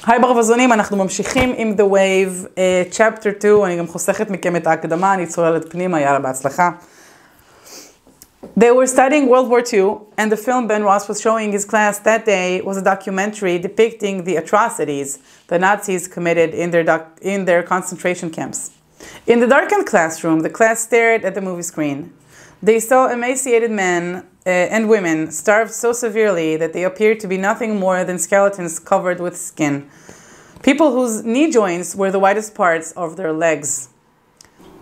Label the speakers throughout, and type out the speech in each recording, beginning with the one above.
Speaker 1: היי ברווזונים, אנחנו ממשיכים עם The Wave, Chapter 2, אני גם חוסכת מכם את ההקדמה, אני צוללת פנימה, יאללה, בהצלחה. They were studying World War II, and the film Ben Ross was showing his class that day was a documentary depicting the atrocities the Nazis committed in their concentration camps. In the darkened classroom, the class stared at the movie screen. They saw emaciated men and women starved so severely that they appeared to be nothing more than skeletons covered with skin. People whose knee joints were the widest parts of their legs.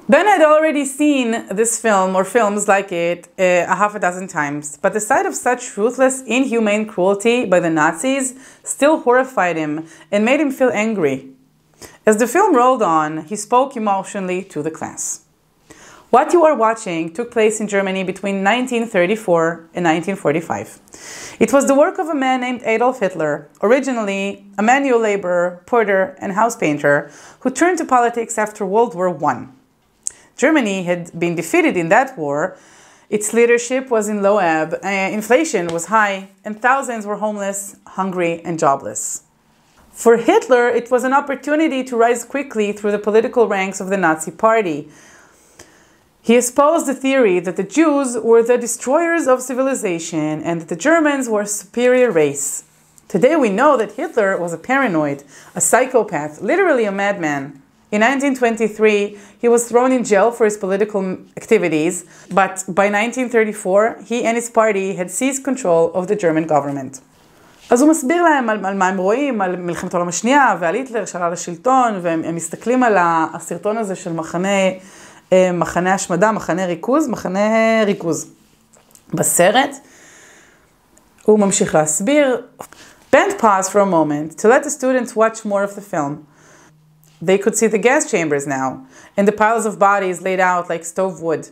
Speaker 1: Ben had already seen this film or films like it a half a dozen times, but the sight of such ruthless, inhumane cruelty by the Nazis still horrified him and made him feel angry. As the film rolled on, he spoke emotionally to the class. What you are watching took place in Germany between 1934 and 1945. It was the work of a man named Adolf Hitler, originally a manual laborer, porter, and house painter, who turned to politics after World War I. Germany had been defeated in that war, its leadership was in low ebb, inflation was high, and thousands were homeless, hungry, and jobless. For Hitler, it was an opportunity to rise quickly through the political ranks of the Nazi Party. He espoused the theory that the Jews were the destroyers of civilization and that the Germans were a superior race. Today we know that Hitler was a paranoid, a psychopath, literally a madman. In 1923, he was thrown in jail for his political activities, but by 1934, he and his party had seized control of the German government. אז הוא מסביר להם על מה הם רואים, על מלחמת העולם השנייה ועל היטלר שעלה לשלטון, והם מסתכלים על הסרטון הזה של מחנה השמדה, מחנה ריכוז. בסרט, הוא ממשיך להסביר. Ben paused for a moment to let the students watch more of the film. They could see the gas chambers now, and the piles of bodies laid out like stove wood.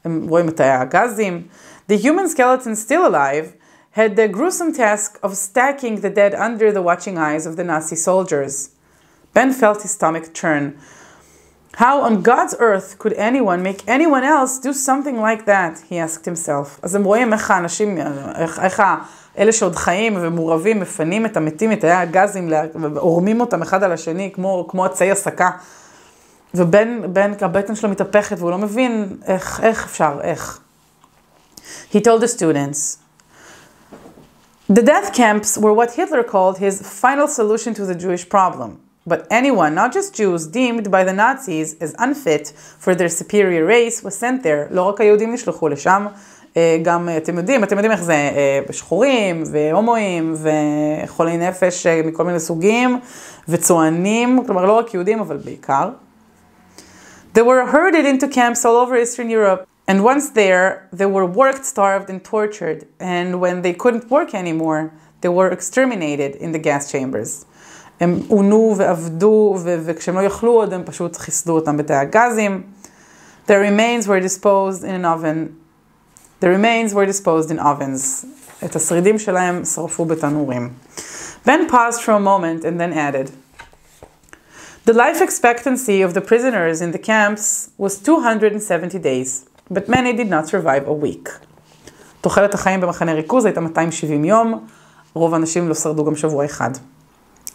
Speaker 1: הם רואים את הגזים. The human skeletons still alive had the gruesome task of stacking the dead under the watching eyes of the Nazi soldiers. Ben felt his stomach turn. How on God's earth could anyone make anyone else do something like that? He asked himself. אז הם רואים איך האנשים, איך אלה שעוד חיים ומורבים מפנים את המתים, את הגזים, ועורמים אותם אחד על השני, כמו עצי הסקה. ובן, הבטן שלו מתהפכת, והוא לא מבין איך אפשר, איך. He told the students, the death camps were what Hitler called his final solution to the Jewish problem. But anyone, not just Jews, deemed by the Nazis as unfit for their superior race was sent there. לא רק היהודים נשלחו לשם, גם אתם יודעים איך זה, שחורים והומואים וחולי נפש מכל מיני סוגים וצוענים, כלומר לא רק יהודים אבל בעיקר. They were herded into camps all over Eastern Europe, and once there, they were worked, starved, and tortured, and when they couldn't work anymore, they were exterminated in the gas chambers. הם עונו ועבדו, וכשהם לא יכלו עוד, הם פשוט חיסלו אותם בתאי הגזים. Their remains were disposed in an oven. The remains were disposed in ovens. את השרידים שלהם שרפו בתנורים. Ben paused for a moment and then added, the life expectancy of the prisoners in the camps was 270 days, but many did not survive a week. תוחלת החיים במחנה ריכוז הייתה 270 יום, רוב האנשים לא שרדו גם שבוע אחד.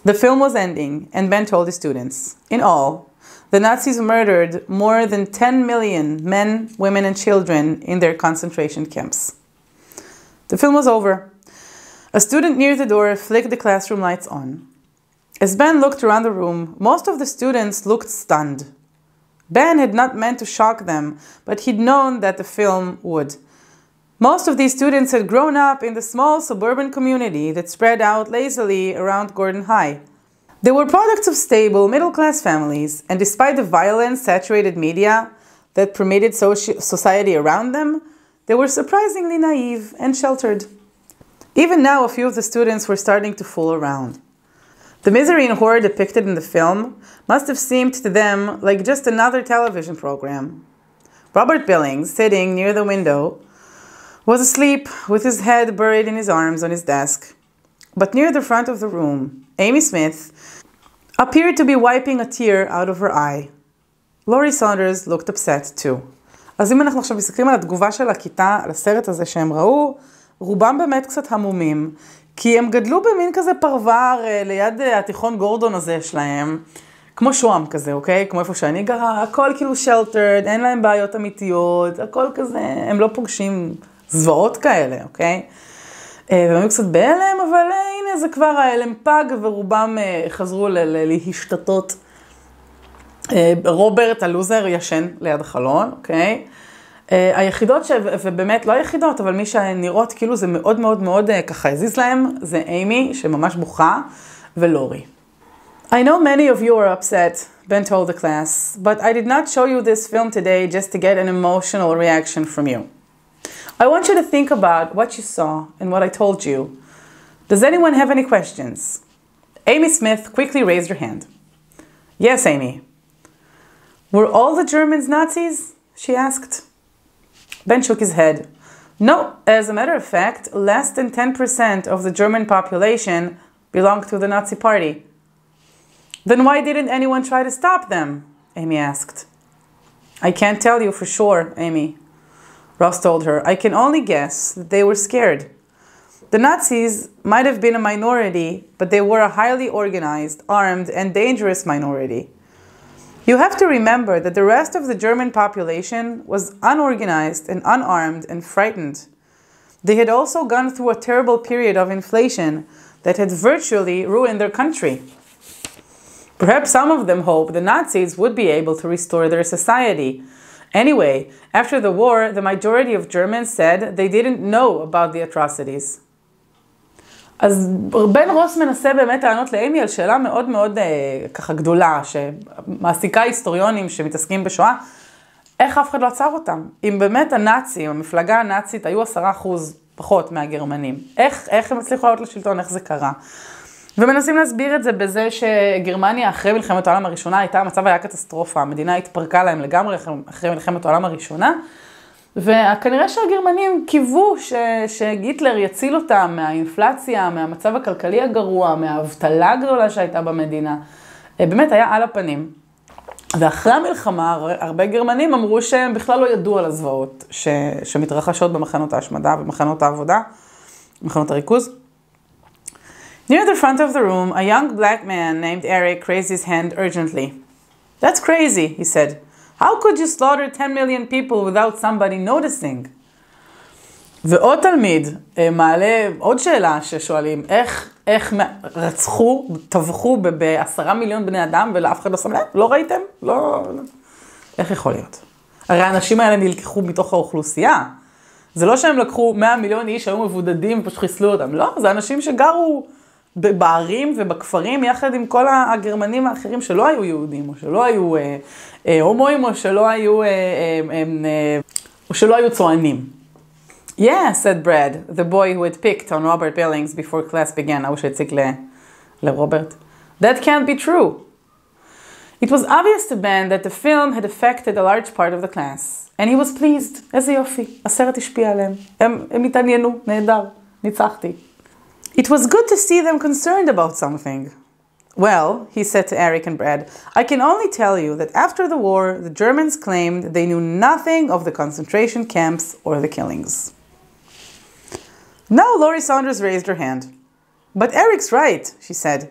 Speaker 1: The film was ending, and Ben told the students, in all, the Nazis murdered more than 10 million men, women, and children in their concentration camps. The film was over. A student near the door flicked the classroom lights on. As Ben looked around the room, most of the students looked stunned. Ben had not meant to shock them, but he'd known that the film would. Most of these students had grown up in the small suburban community that spread out lazily around Gordon High. They were products of stable, middle-class families, and despite the violent, saturated media that permeated society around them, they were surprisingly naive and sheltered. Even now, a few of the students were starting to fool around. The misery and horror depicted in the film must have seemed to them like just another television program. Robert Billings, sitting near the window, was asleep with his head buried in his arms on his desk. But near the front of the room, Amy Smith appeared to be wiping a tear out of her eye. Laurie Saunders looked upset too. אז אם אנחנו עכשיו מסתכלים על התגובה של הכיתה, על הסרט הזה שהם ראו, רובם באמת קצת המומים, כי הם גדלו במין כזה פרבר ליד התיכון גורדון הזה שלהם, כמו שוהם כזה, אוקיי? כמו איפה שאני גרה, הכל כאילו sheltered, אין להם בעיות אמיתיות, הכל כזה, הם לא פוגשים זוועות כאלה, אוקיי? והם היו קצת בהלם, אבל הנה זה כבר ההלם פג, ורובם חזרו להשתתות. רוברט, הלוזר, ישן ליד החלון, אוקיי? היחידות, ובאמת לא היחידות, אבל מי שנראות כאילו זה מאוד מאוד מאוד ככה הזיז להם, זה אימי, שממש בוכה, ולורי. I know many of you are upset, Ben told the class, but I did not show you this film today just to get an emotional reaction from you. I want you to think about what you saw and what I told you. Does anyone have any questions? Amy Smith quickly raised her hand. Yes, Amy. Were all the Germans Nazis? She asked. Ben shook his head. No, as a matter of fact, less than 10% of the German population belonged to the Nazi party. Then why didn't anyone try to stop them? Amy asked. I can't tell you for sure, Amy. Ross told her. I can only guess that they were scared. The Nazis might have been a minority, but they were a highly organized, armed, and dangerous minority. You have to remember that the rest of the German population was unorganized and unarmed and frightened. They had also gone through a terrible period of inflation that had virtually ruined their country. Perhaps some of them hoped the Nazis would be able to restore their society. Anyway, after the war, the majority of Germans said they didn't know about the atrocities. אז בן רוס מנסה באמת לענות לאימי על שאלה מאוד מאוד ככה גדולה, שמעסיקה היסטוריונים שמתעסקים בשואה, איך אף אחד לא עצר אותם? אם באמת הנאצים, המפלגה הנאצית, היו 10% פחות מהגרמנים, איך הם הצליחו לעלות לשלטון, איך זה קרה? ומנסים להסביר את זה בזה שגרמניה אחרי מלחמת העולם הראשונה, המצב היה קטסטרופה, המדינה התפרקה להם לגמרי אחרי מלחמת העולם הראשונה, וכנראה שהגרמנים קיוו שהיטלר יציל אותם מהאינפלציה, מהמצב הכלכלי הגרוע, מהאבטלה הגדולה שהייתה במדינה. באמת היה על הפנים. ואחרי המלחמה, הרבה גרמנים אמרו שהם בכלל לא ידעו על הזוועות שמתרחשות במחנות ההשמדה ובמחנות העבודה, במחנות הריכוז. Near the front of the room, a young black man named Eric raised his hand urgently. That's crazy, he said. How could you slaughter 10 million people without somebody noticing? ועוד תלמיד מעלה עוד שאלה ששואלים, איך רצחו, טבחו ב10 מיליון בני אדם ולאף אחד לא שם לב? לא ראיתם? לא. איך יכול להיות? הרי האנשים האלה נלקחו מתוך האוכלוסייה. זה לא שהם לקחו 100 מיליון איש שהיו מבודדים ופשוט חיסלו אותם. לא, זה אנשים שגרו בערים ובכפרים יחד עם כל הגרמנים האחרים שלא היו יהודים, או שלא היו הומואים, או שלא היו צוענים. Yeah, said Brad, the boy who had picked on Robert Billings before class began. הוא שהציג לרוברט. That can't be true. It was obvious to Ben that the film had affected a large part of the class. And he was pleased. איזה יופי. הסרט השפיע עליהם. הם התעניינו. נהדר. ניצחתי. It was good to see them concerned about something. Well, he said to Eric and Brad, I can only tell you that after the war, the Germans claimed they knew nothing of the concentration camps or the killings. Now Laurie Saunders raised her hand. But Eric's right, she said.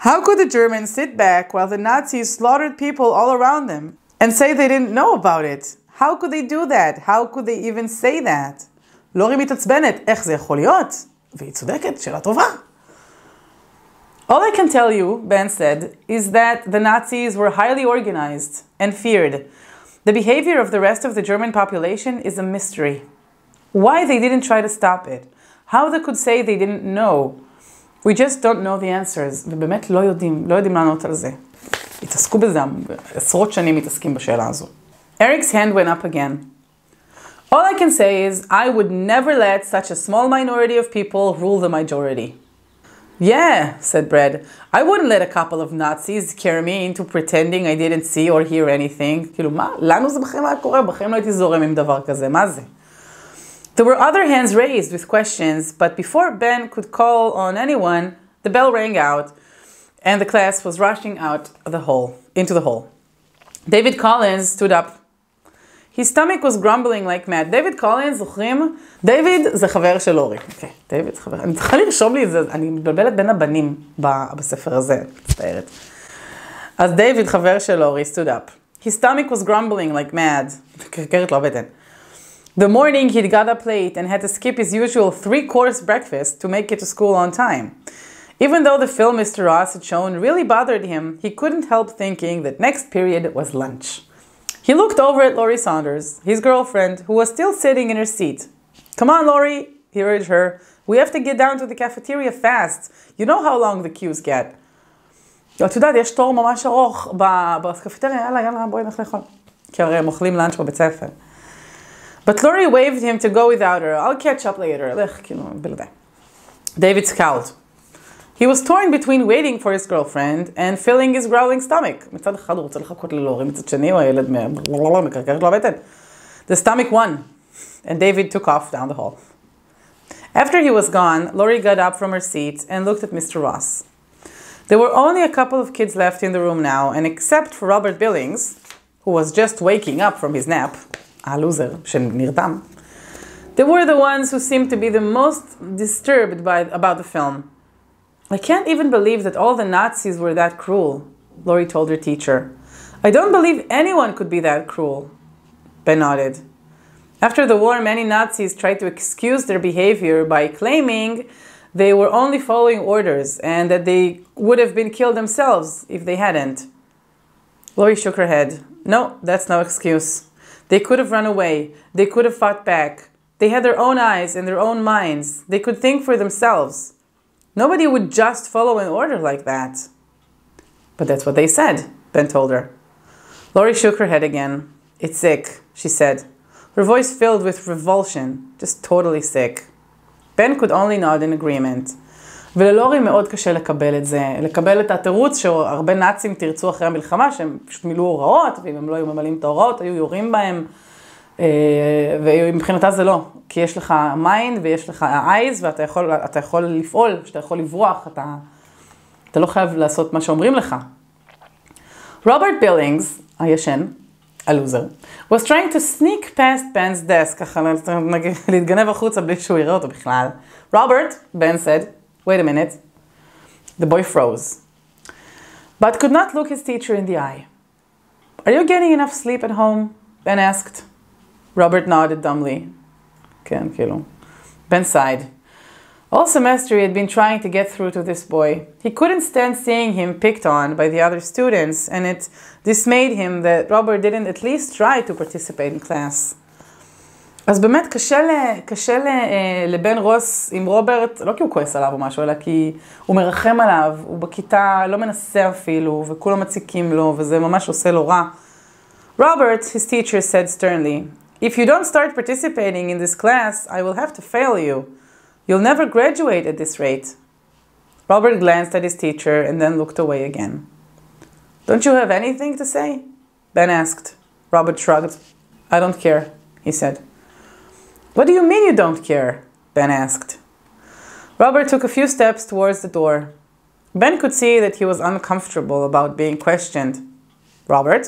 Speaker 1: How could the Germans sit back while the Nazis slaughtered people all around them and say they didn't know about it? How could they do that? How could they even say that? לורי מתעצבנת, איך זה יכול להיות? והיא צודקת, שאלה טובה. All I can tell you, Ben said, is that the Nazis were highly organized and feared. The behavior of the rest of the German population is a mystery. Why they didn't try to stop it? How they could say they didn't know? We just don't know the answers. ובאמת לא יודעים לענות על זה. התעסקו בזה, עשרות שנים מתעסקים בשאלה הזו. Eric's hand went up again. All I can say is I would never let such a small minority of people rule the majority. Yeah, said Brad. I wouldn't let a couple of Nazis scare me into pretending I didn't see or hear anything. כאילו, מה? לנו זה בחיים היה קורה, בחיים לא הייתי זורם עם דבר כזה, מה זה? There were other hands raised with questions, but before Ben could call on anyone, the bell rang out, and the class was rushing out into the hall. David Collins stood up. His stomach was grumbling like mad. דיוויד קולינס, זוכרים? דיוויד זה חבר של לורי. אוקיי, דיוויד זה חבר. אני צריכה לרשום לי את זה, אני מתבלבלת בין הבנים בספר הזה, מצטערת. אז דיוויד, חבר של לורי, stood up. His stomach was grumbling like mad. קרקרת לא בטן. The morning he'd got up late and had to skip his usual 3-course breakfast to make it to school on time. Even though the film Mr. Ross had shown really bothered him, he couldn't help thinking that next period was lunch. He looked over at Laurie Saunders, his girlfriend, who was still sitting in her seat. Come on, Laurie, he urged her. We have to get down to the cafeteria fast. You know how long the queues get. את יודעת, יש תור ממש ארוך בקפטריה, יאללה, בואי נלך לאכול. כי הרי הם אוכלים לאנץ' בבית ספר. But Laurie waved him to go without her. I'll catch up later. לך, כאילו, בלעדיי. David scowled. He was torn between waiting for his girlfriend and filling his growling stomach. מצד אחד הוא רוצה לחכות ללורי, מצד שני הוא הילד מקרקרת לו הבטן. The stomach won, and David took off down the hall. After he was gone, Laurie got up from her seat and looked at Mr. Ross. There were only a couple of kids left in the room now, and except for Robert Billings, who was just waking up from his nap, הלוזר שנרדם, they were the ones who seemed to be the most disturbed about the film. I can't even believe that all the Nazis were that cruel, Laurie told her teacher. I don't believe anyone could be that cruel. Ben nodded. After the war, many Nazis tried to excuse their behavior by claiming they were only following orders and that they would have been killed themselves if they hadn't. Laurie shook her head. No, that's no excuse. They could have run away. They could have fought back. They had their own eyes and their own minds. They could think for themselves. Nobody would just follow an order like that. But that's what they said, Ben told her. Laurie shook her head again. It's sick, she said. Her voice filled with revulsion, just totally sick. Ben could only nod in agreement. וללורי מאוד קשה לקבל את זה, לקבל את התירוץ שהרבה נאצים תרצו אחרי המלחמה, שהם פשוט מילאו הוראות, ואם הם לא היו ממלאים את ההוראות, היו יורים בהם, ומבחינתה זה לא, כי יש לך מיינד ויש לך eyes, ואתה יכול לפעול, שאתה יכול לברוח, אתה לא חייב לעשות מה שאומרים לך. רוברט בילינגס, הישן, הלוזר, was trying to sneak past Ben's desk, ככה להתגנב החוצה בלי שהוא יראה אותו בכלל. Robert, Ben said, wait a minute. The boy froze, but could not look his teacher in the eye. Are you getting enough sleep at home? Ben asked. Robert nodded dumbly. כן, כאילו. Ben sighed. All semester he had been trying to get through to this boy. He couldn't stand seeing him picked on by the other students, and it dismayed him that Robert didn't at least try to participate in class. אז באמת קשה לבן רוס עם רוברט, לא כי הוא כועס עליו או משהו, אלא כי הוא מרחם עליו, הוא בכיתה לא מנסה אפילו, וכולם מציקים לו, וזה ממש עושה לו רע. Robert, his teacher said sternly, if you don't start participating in this class, I will have to fail you. You'll never graduate at this rate. Robert glanced at his teacher and then looked away again. Don't you have anything to say? Ben asked. Robert shrugged. I don't care, he said. What do you mean you don't care? Ben asked. Robert took a few steps towards the door. Ben could see that he was uncomfortable about being questioned. Robert?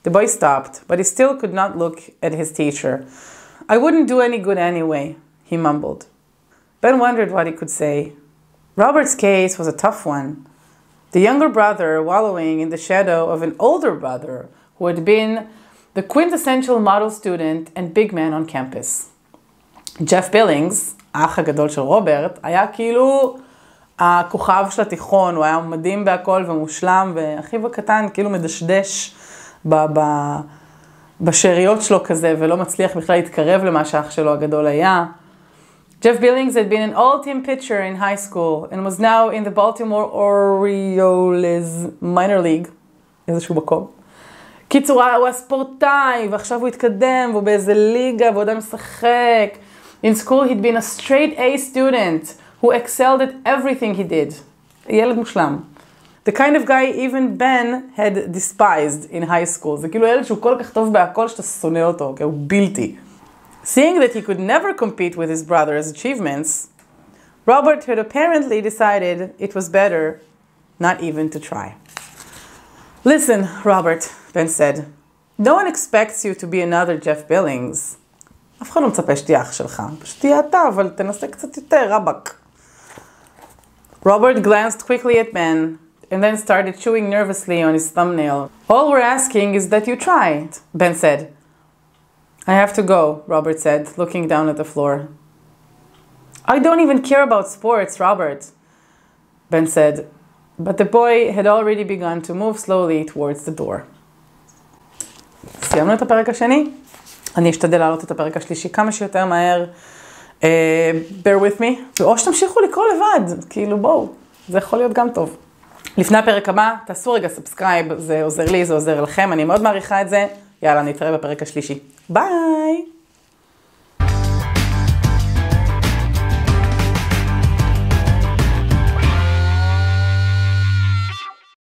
Speaker 1: The boy stopped, but he still could not look at his teacher. I wouldn't do any good anyway, he mumbled. Ben wondered what he could say. Robert's case was a tough one. The younger brother wallowing in the shadow of an older brother who had been the quintessential model student and big man on campus. Jeff Billings, האח הגדול של רוברט, היה כאילו הכוכב של התיכון, הוא היה מדהים בהכל ומושלם, ואחיו הקטן כאילו מדשדש בשאריות שלו כזה, ולא מצליח בכלל להתקרב למה שהאח שלו הגדול היה. Jeff Billings had been an all-team pitcher in high school and was now in the Baltimore Orioles minor league, איזשהו מקום. קיצור, הוא הספורטאי, ועכשיו הוא התקדם, והוא באיזה ליגה, והוא עדיין משחק. In school he'd been a straight A student who excelled at everything he did. ילד מושלם. The kind of guy even Ben had despised in high school. זה כאילו ילד שהוא כל כך טוב בהכל שאתה שונא אותו, כי הוא בלתי. Seeing that he could never compete with his brother's achievements, Robert had apparently decided it was better not even to try. Listen, Robert, Ben said. No one expects you to be another Jeff Billings. אף אחד לא מצפה שתהיה אח שלך. פשוט תהיה אתה, אבל תנסה קצת יותר, רבק. Robert glanced quickly at Ben, and then started chewing nervously on his thumbnail. All we're asking is that you try, Ben said. I have to go, Robert said, looking down at the floor. I don't even care about sports, Robert, Ben said, but the boy had already begun to move slowly towards the door. סיימנו את הפרק השני. אני אשתדל להעלות את הפרק השלישי כמה שיותר מהר. Bear with me. או שתמשיכו לקרוא לבד, כאילו בואו, זה יכול להיות גם טוב. לפני הפרק הבא, תעשו רגע סאבסקרייב, זה עוזר לי, זה עוזר לכם, אני מאוד מעריכה את זה. יאללה, נתראה בפרק השלישי. ביי!